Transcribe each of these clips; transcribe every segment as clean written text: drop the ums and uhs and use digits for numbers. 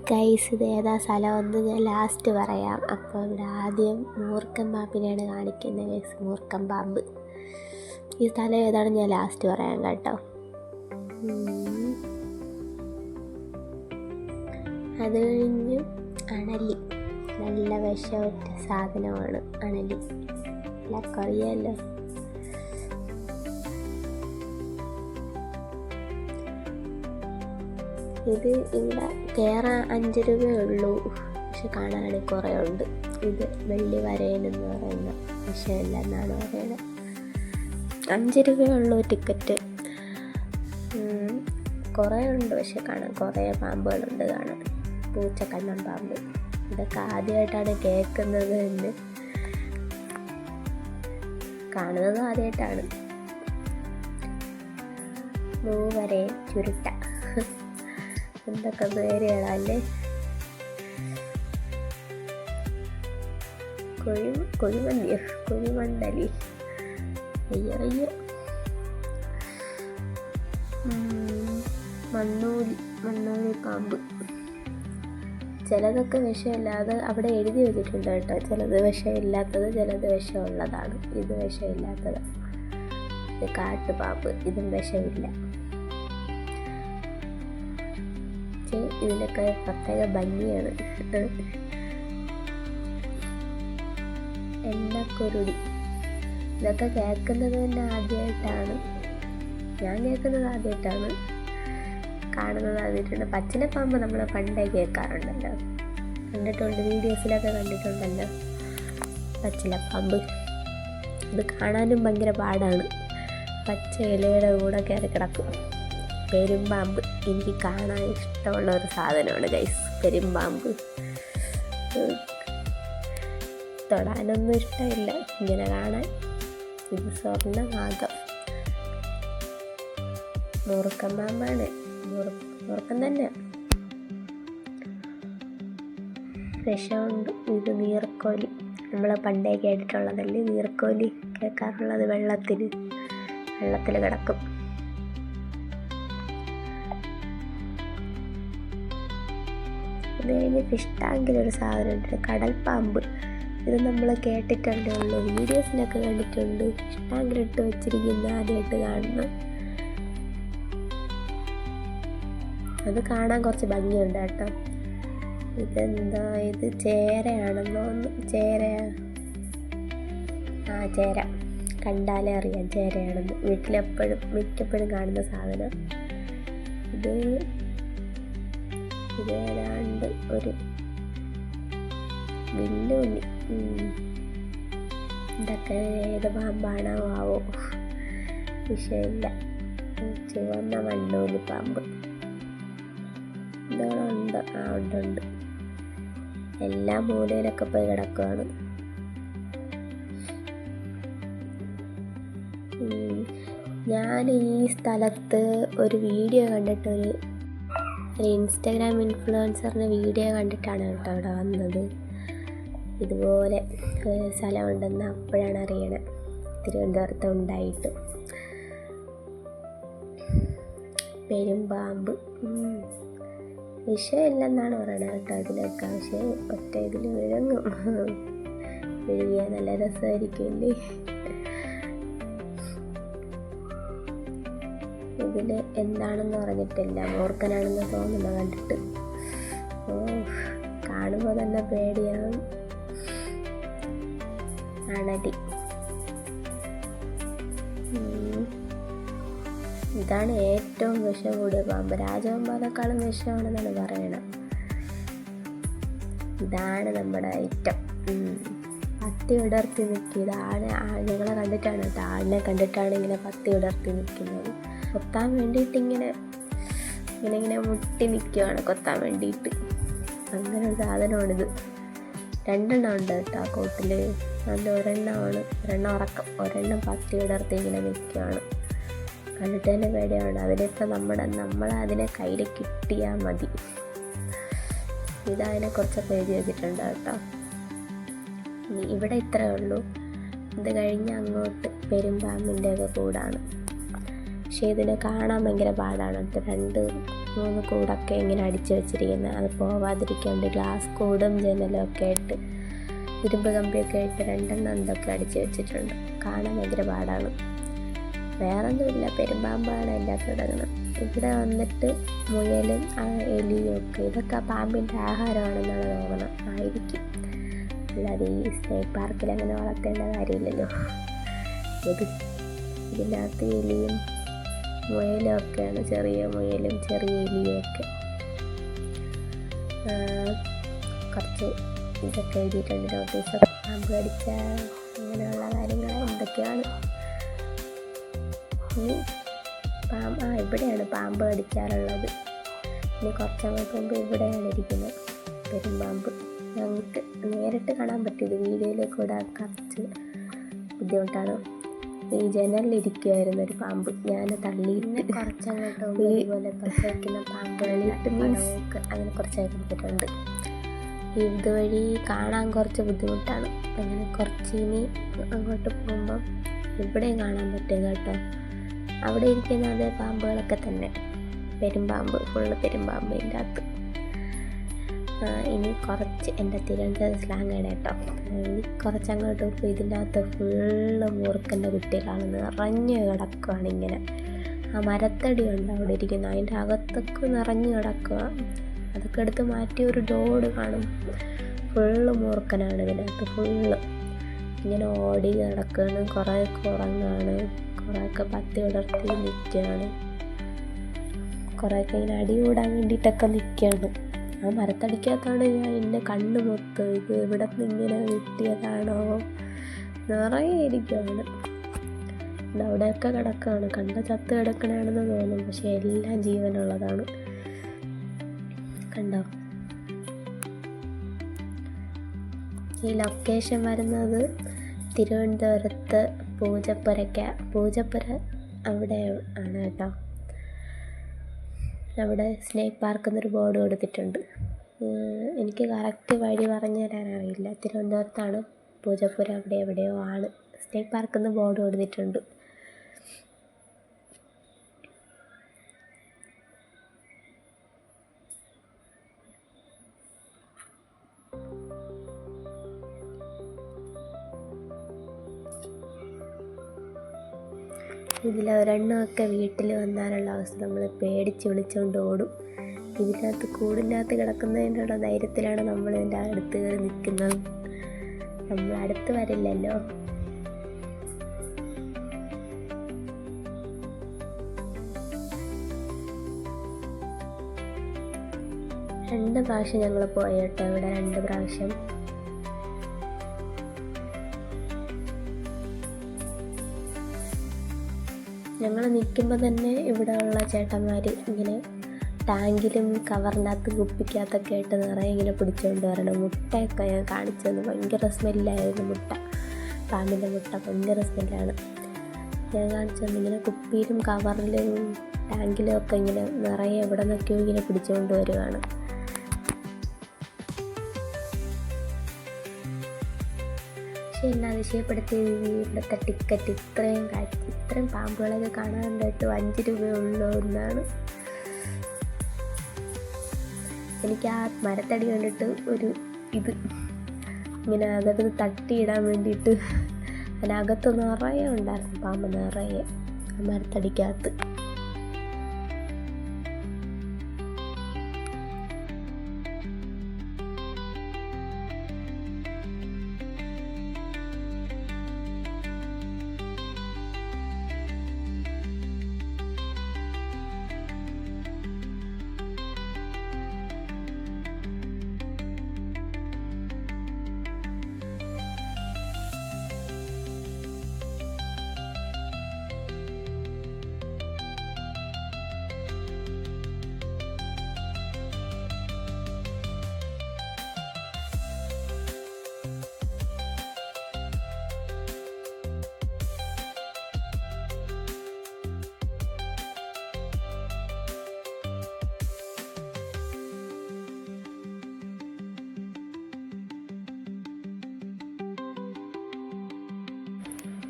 Guys ഇത് ഏതാ സ്ഥലമെന്ന് ഞാൻ ലാസ്റ്റ് പറയാം. അപ്പോൾ ഇവിടെ ആദ്യം മൂർഖൻ പാമ്പിനെയാണ് കാണിക്കുന്നത് ഗൈസ്. മൂർഖൻ പാമ്പ് ഈ സ്ഥലം ഏതാണെന്ന് ഞാൻ ലാസ്റ്റ് പറയാം കേട്ടോ. അത് കഴിഞ്ഞ് അണലി, നല്ല വിഷമൊറ്റ സാധനമാണ് അണലി, എല്ലാവർക്കും അറിയാമല്ലോ. ഇത് ഇവിടെ കയറാൻ 5 രൂപയേ ഉള്ളൂ, പക്ഷെ കാണാനാണെങ്കിൽ കുറേ ഉണ്ട്. ഇത് വെള്ളി വരയനെന്ന് പറയുന്ന വിഷയമല്ല എന്നാണ് പറയുന്നത്. 5 രൂപയേ ഉള്ളൂ ടിക്കറ്റ്. കുറേ ഉണ്ട്, പക്ഷെ കാണാൻ കുറേ പാമ്പുകളുണ്ട് കാണാൻ. പൂച്ചക്കണ്ണൻ പാമ്പ്, ഇതൊക്കെ ആദ്യമായിട്ടാണ് കേൾക്കുന്നത് എന്ന്, കാണുന്നതും ആദ്യമായിട്ടാണ്. മൂവരെ ചുരുട്ട, എന്തൊക്കെ പേരുകളല്ലേ. കുഴിമന്തിയോ, കുഴിമണ്ടലി, അയ്യോ. മണ്ണൂലി പാമ്പ്. ചിലതൊക്കെ വിഷമില്ലാതെ അവിടെ എഴുതി വെച്ചിട്ടുണ്ട് കേട്ടോ. ചിലത് വിഷമില്ലാത്തത്, ചിലത് വിഷമുള്ളതാണ്. ഇത് വിഷമില്ലാത്തതാണ്. ഇത് കാട്ടുപാമ്പ്, ഇതും വിഷമില്ല. ഇതിനൊക്കെ പ്രത്യേക ഭംഗിയാണ്. എണ്ണക്കുരുടി, ഇതൊക്കെ കേൾക്കുന്നത് തന്നെ ആദ്യമായിട്ടാണ്. ഞാൻ കേൾക്കുന്നത് ആദ്യമായിട്ടാണ്, കാണുന്നത് ആദ്യമായിട്ടാണ്. പച്ചിലപ്പാമ്പ് നമ്മൾ പണ്ടേ കേൾക്കാറുണ്ടല്ലോ, കണ്ടിട്ടുണ്ട്, വീഡിയോസിലൊക്കെ കണ്ടിട്ടുണ്ടല്ലോ പച്ചിലപ്പാമ്പ്. ഇത് കാണാനും ഭയങ്കര പാടാണ്, പച്ച ഇലയുടെ കൂടെ കയറി കിടക്കും. പെരുമ്പാമ്പ് എനിക്ക് കാണാൻ ഇഷ്ടമുള്ള ഒരു സാധനമാണ് ഗൈസ്, പെരുമ്പാമ്പ്. തൊടാനൊന്നും ഇഷ്ടമില്ല, ഇങ്ങനെ കാണാൻ. ഇത് സ്വർണ്ണനാഗം, മൂർഖൻ പാമ്പാണ്, മൂർഖൻ തന്നെ, വിഷമുണ്ട്. ഇത് നീർക്കോലി, നമ്മൾ പണ്ടേ കേട്ടിട്ടുള്ളതല്ലേ നീർക്കോലി, കേൾക്കാറുള്ളത്. വെള്ളത്തിൽ കിടക്കും. ഇത് കഴിഞ്ഞ് ഫിഷ് ടാങ്കിലൊരു സാധനമുണ്ട്, കടൽ പാമ്പ്. ഇത് നമ്മൾ കേട്ടിട്ടല്ലേ ഉള്ളൂ, വീഡിയോസിലൊക്കെ കണ്ടിട്ടുണ്ട്. ഫിഷ് ടാങ്കിലിട്ട് വെച്ചിരിക്കുന്ന ആദ്യമായിട്ട് കാണുന്നു. അത് കാണാൻ കുറച്ച് ഭംഗിയുണ്ട് കേട്ടോ. ഇതെന്താ, ഇത് ചേരയാണെന്നോ, ചേരയാ, ചേര. കണ്ടാലേ അറിയാം ചേരയാണെന്ന്. മിക്കപ്പോഴും കാണുന്ന സാധനം. ഇത് ഏതാണ്ട് ഒരു വില്ലുണ്ണി. ഇതൊക്കെ ഏത് പാമ്പാണോ ആവോ, വിഷയമില്ല. ചുവന്ന മണ്ണൂലി പാമ്പ് ഇതുണ്ട്. ഉണ്ട്. എല്ലാ മൂലയിലൊക്കെ പോയി കിടക്കുകയാണ്. ഞാൻ ഈ സ്ഥലത്ത് ഒരു വീഡിയോ കണ്ടിട്ട്, ഒരു ഇൻസ്റ്റാഗ്രാം ഇൻഫ്ലുവൻസറിൻ്റെ വീഡിയോ കണ്ടിട്ടാണ് കേട്ടോ ഇവിടെ വന്നത്. ഇതുപോലെ സ്ഥലമുണ്ടെന്ന് അപ്പോഴാണ് അറിയണത്, തിരുവനന്തപുരത്ത് ഉണ്ടായിട്ട്. പെരുമ്പാമ്പ് വിഷയമില്ലെന്നാണ് പറയണത് കേട്ടോ ഇതിനൊക്കെ. പക്ഷേ ഒറ്റ ഇതിൽ വിഴുങ്ങും, വിഴുങ്ങിയാൽ നല്ല രസമായിരിക്കുമല്ലേ. ഇതിൽ എന്താണെന്ന് പറഞ്ഞിട്ടില്ല, മൂർഖനാണെന്ന് തോന്നുന്നു കണ്ടിട്ട്. കാണുമ്പോൾ തന്നെ പേടിയാവും. അണലി, ഇതാണ് ഏറ്റവും വിഷം കൂടിയ പാമ്പ്. രാജവെമ്പാലക്കാളും വിഷമാണെന്നാണ് പറയണത്. ഇതാണ് നമ്മുടെ ഐറ്റം. പത്തി വിടർത്തി നിൽക്കുക. ഞങ്ങളെ കണ്ടിട്ടാണ് കേട്ടോ, ആളിനെ കണ്ടിട്ടാണ് ഇങ്ങനെ പത്തി വിടർത്തി നിൽക്കുന്നത്. കൊത്താൻ വേണ്ടിയിട്ട് ഇങ്ങനെ മുട്ടി നിൽക്കുകയാണ്, കൊത്താൻ വേണ്ടിയിട്ട്. അങ്ങനെ ഒരു സാധനമാണിത്. 2 എണ്ണം ഉണ്ട് കേട്ടോ ആ കൂട്ടിൽ. അതിൽ ഒരെണ്ണം ഉറക്കം, ഒരെണ്ണം പത്തി വിടർത്തി ഇങ്ങനെ നിൽക്കുകയാണ്. കണ്ടിട്ട് തന്നെ പേടിയാണ്. അതിലിപ്പോൾ നമ്മളതിനെ കയ്യിൽ കിട്ടിയാൽ മതി. ഇതതിനെക്കുറിച്ചൊക്കെ എഴുതി വെച്ചിട്ടുണ്ട് കേട്ടോ. ഇവിടെ ഇത്രയേ ഉള്ളൂ. ഇത് കഴിഞ്ഞ് അങ്ങോട്ട് പെരുമ്പാമ്പിൻ്റെയൊക്കെ കൂടാണ്. പക്ഷേ ഇതിനെ കാണാൻ ഭയങ്കര പാടാണ് കേട്ടോ. 2 3 കൂടൊക്കെ ഇങ്ങനെ അടിച്ചു വെച്ചിരിക്കുന്നത്. അത് പോവാതിരിക്കാൻ വേണ്ടി ഗ്ലാസ് കൂടും ജനലും ഒക്കെ ആയിട്ട് ഇരുമ്പ് കമ്പിയൊക്കെ ആയിട്ട് 2 എന്തൊക്കെ അടിച്ചു വെച്ചിട്ടുണ്ട്. കാണാൻ ഭയങ്കര പാടാണ്. വേറൊന്നുമില്ല, പെരുമ്പാമ്പാണ് എൻ്റെ അകത്ത് കിടക്കുന്നത്. ഇവിടെ വന്നിട്ട് മുയലും എലിയും ഒക്കെ, ഇതൊക്കെ പാമ്പിൻ്റെ ആഹാരമാണെന്നാണ് തോന്നണം, ആയിരിക്കും. അല്ലാതെ ഈ സ്നേക്ക് പാർക്കിൽ അങ്ങനെ വളർത്തേണ്ട കാര്യമില്ലല്ലോ. ഇതിനകത്ത് എലിയും മുയലും ഒക്കെയാണ്, ചെറിയ മുയലും ചെറിയ എലിയും ഒക്കെ. കുറച്ച് ഇതൊക്കെ എഴുതിയിട്ടുണ്ട്, നോട്ടീസൊക്കെ. പാമ്പ് കടിച്ച അങ്ങനെയുള്ള കാര്യങ്ങൾ എന്തൊക്കെയാണ്. ഇനി ഇവിടെയാണ് പാമ്പ് കടിക്കാറുള്ളത്. ഇനി കുറച്ചങ്ങോട്ട് മുമ്പ് ഇവിടെയാണ് ഇരിക്കുന്നത് പെരുമ്പാമ്പ്. ഞങ്ങൾക്ക് നേരിട്ട് കാണാൻ പറ്റിയത്, വീഡിയോയിൽ കൂടെ കുറച്ച് ബുദ്ധിമുട്ടാണ്. ഈ ജനലിരിക്കുമായിരുന്നു ഒരു പാമ്പ്, ഞാൻ തള്ളിയിട്ട് കുറച്ചങ്ങോട്ട് ഇതുപോലെ പ്രസവിക്കുന്ന പാമ്പുകളിട്ട് മീൻസ് അങ്ങനെ കുറച്ചായിട്ട് എടുത്തിട്ടുണ്ട്. ഇതുവഴി കാണാൻ കുറച്ച് ബുദ്ധിമുട്ടാണ്. അങ്ങനെ കുറച്ച് ഇനി അങ്ങോട്ട് പോകുമ്പം ഇവിടെയും കാണാൻ പറ്റും കേട്ടോ. അവിടെ ഇരിക്കുന്ന അതേ പാമ്പുകളൊക്കെ തന്നെ, പെരുമ്പാമ്പ്, ഫുള്ള് പെരുമ്പാമ്പിൻ്റെ അകത്ത്. ഇനി കുറച്ച് എൻ്റെ തിരുവനന്തപുരം സ്ലാങ്ങാണ് കേട്ടോ. ഇനി കുറച്ചങ്ങോട്ട് ഇപ്പോൾ ഇതിൻ്റെ അകത്ത് ഫുള്ള് മൂർഖൻ്റെ കുട്ടികളാണ്, നിറഞ്ഞ് കിടക്കുകയാണ് ഇങ്ങനെ. ആ മരത്തടി ഉണ്ട് അവിടെ ഇരിക്കുന്നത്, അതിൻ്റെ അകത്തൊക്കെ നിറഞ്ഞ് കിടക്കുക. അതൊക്കെ എടുത്ത് മാറ്റി ഒരു ലോഡ് കാണും. ഫുള്ള് മൂർഖനാണ് ഇതിനകത്ത്, ഫുള്ള് ഇങ്ങനെ ഓടി കിടക്കുകയാണ്. കുറേയൊക്കെ ഉറങ്ങാണ്, കുറേയൊക്കെ പത്തി വിടർത്തി നിൽക്കുകയാണ്, കുറേയൊക്കെ ഇങ്ങനെ അടി കൂടാൻ വേണ്ടിയിട്ടൊക്കെ നിൽക്കുകയാണ്. ആ മരത്തടിക്കകത്താണ് ഞാൻ എൻ്റെ കണ്ണ് മൊത്തം. ഇത് ഇവിടെ നിന്ന് ഇങ്ങനെ കിട്ടിയതാണോ നിറയെ ഇരിക്കുകയാണ്. അവിടെയൊക്കെ കിടക്കുകയാണ്, കണ്ട ചത്ത് കിടക്കണാണെന്ന് തോന്നും, പക്ഷെ എല്ലാം ജീവനുള്ളതാണ്. കണ്ടോ? ഈ ലൊക്കേഷൻ വരുന്നത് തിരുവനന്തപുരത്ത് പൂജപ്പുര അവിടെ ആണ് കേട്ടോ. അവിടെ സ്നേക്ക് പാർക്ക് എന്നൊരു ബോർഡ് കൊടുത്തിട്ടുണ്ട്. എനിക്ക് കറക്റ്റ് വഴി പറഞ്ഞു തരാൻ അറിയില്ല. തിരുവനന്തപുരത്താണ്, പൂജപ്പുര അവിടെ എവിടെയോ ആണ്. സ്നേക്ക് പാർക്ക് എന്ന് ബോർഡ് കൊടുത്തിട്ടുണ്ട്. ഇതിലൊരെണ്ണമൊക്കെ വീട്ടിൽ വന്നാലുള്ള അവസ്ഥ, നമ്മൾ പേടിച്ച് വിളിച്ചുകൊണ്ട് ഓടും. ഇതിനകത്ത് കൂടിനകത്ത് കിടക്കുന്നതിൻ്റെ ധൈര്യത്തിലാണ് നമ്മൾ ഇതിൻ്റെ അടുത്ത് കയറി നിൽക്കുന്നത്. നമ്മൾ അടുത്ത് വരില്ലല്ലോ. രണ്ട് പ്രാവശ്യം ഞങ്ങൾ പോയി കേട്ടോ ഇവിടെ, 2 പ്രാവശ്യം. ഞങ്ങൾ നിൽക്കുമ്പോൾ തന്നെ ഇവിടെ ഉള്ള ചേട്ടന്മാർ ഇങ്ങനെ ടാങ്കിലും കവറിനകത്ത് കുപ്പിക്കകത്തൊക്കെ ആയിട്ട് നിറയെ ഇങ്ങനെ പിടിച്ചുകൊണ്ട് വരണം. മുട്ടയൊക്കെ ഞാൻ കാണിച്ചു തന്നു, ഭയങ്കര സ്മെല്ലായിരുന്നു മുട്ട, പാമ്പിൻ്റെ മുട്ട ഭയങ്കര സ്മെല്ലാണ്. ഞാൻ കാണിച്ചു തന്നു, ഇങ്ങനെ കുപ്പിയിലും കവറിലും ടാങ്കിലും ഒക്കെ ഇങ്ങനെ നിറയെ എവിടെ നിന്നൊക്കെയോ ഇങ്ങനെ പിടിച്ചുകൊണ്ട് വരുവാണ്. പക്ഷെ എന്നെ അതിശയപ്പെടുത്തി ഇവിടുത്തെ ടിക്കറ്റ് ഇത്രയും പാമ്പുകളൊക്കെ കാണാനായിട്ട് 5 രൂപയുള്ളൂ എന്നാണ്. എനിക്ക് ആ മരത്തടി കണ്ടിട്ട് ഒരു ഇത് ഇങ്ങനെ അകത്ത് തട്ടിയിടാൻ വേണ്ടിയിട്ട്, അതിനകത്ത് നിറയെ ഉണ്ടായിരുന്നു പാമ്പ്, നിറയെ മരത്തടിക്കകത്ത്.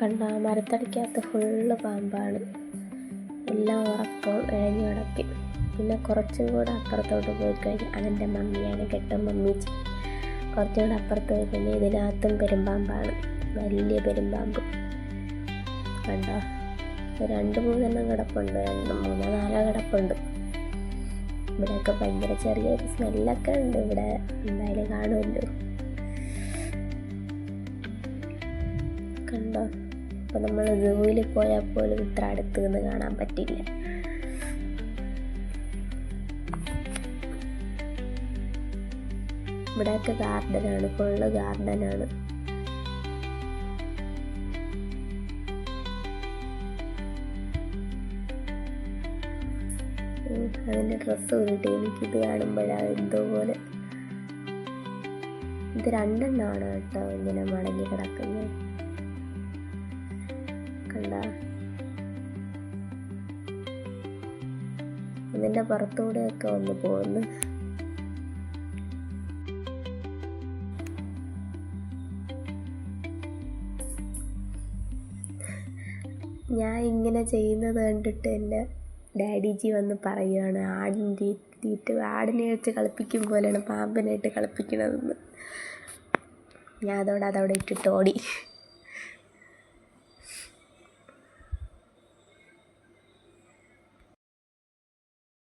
കണ്ട മരത്തടിക്കകത്ത് ഫുള്ള് പാമ്പാണ്. എല്ലാം ഉറക്കം ഇഴഞ്ഞു കിടക്കും. പിന്നെ കുറച്ചും കൂടെ അപ്പുറത്തോട്ട് പോയി കഴിഞ്ഞാൽ അതെൻ്റെ മമ്മിയാണ്, കെട്ടും മമ്മീച്ചി. കുറച്ചും കൂടെ അപ്പുറത്ത് പോയി കഴിഞ്ഞാൽ ഇതിനകത്തും പെരുമ്പാമ്പാണ്, വലിയ പെരുമ്പാമ്പ് കണ്ടോ. 2-3 കിടപ്പുണ്ട്, 3-4 കിടപ്പുണ്ട്. ഇവിടെയൊക്കെ ഭയങ്കര ചെറിയൊരു സ്മെല്ലൊക്കെ ഉണ്ട്. ഇവിടെ എന്തായാലും കാണുമല്ലോ, കണ്ടോ. അപ്പോൾ നമ്മൾ സൂവിൽ പോയാൽ പോലും ഇത്ര അടുത്ത് നിന്ന് കാണാൻ പറ്റില്ല. ഇവിടെയൊക്കെ ഗാർഡനാണ്, ഫുള്ള് ഗാർഡനാണ്. അതിൻ്റെ ഡ്രസ്സ് ഊരിട്ട് എനിക്കിത് കാണുമ്പോഴാണ് എന്തോ പോലെ. ഇത് 2 എണ്ണമാണ് കേട്ടോ ഇങ്ങനെ മടങ്ങി കിടക്കുന്നത്, കണ്ട. ഇതിൻ്റെ പുറത്തൂടെയൊക്കെ വന്ന് പോകുന്നു. ഞാൻ ഇങ്ങനെ ചെയ്യുന്നത് കണ്ടിട്ട് എൻ്റെ ഡാഡിജി വന്ന് പറയുകയാണ്, ആടിനെ വെച്ച് കളിപ്പിക്കും പോലെയാണ് പാമ്പിനായിട്ട് കളിപ്പിക്കണതെന്ന്. ഞാൻ അതവിടെ ഇട്ടിട്ട് ഓടി.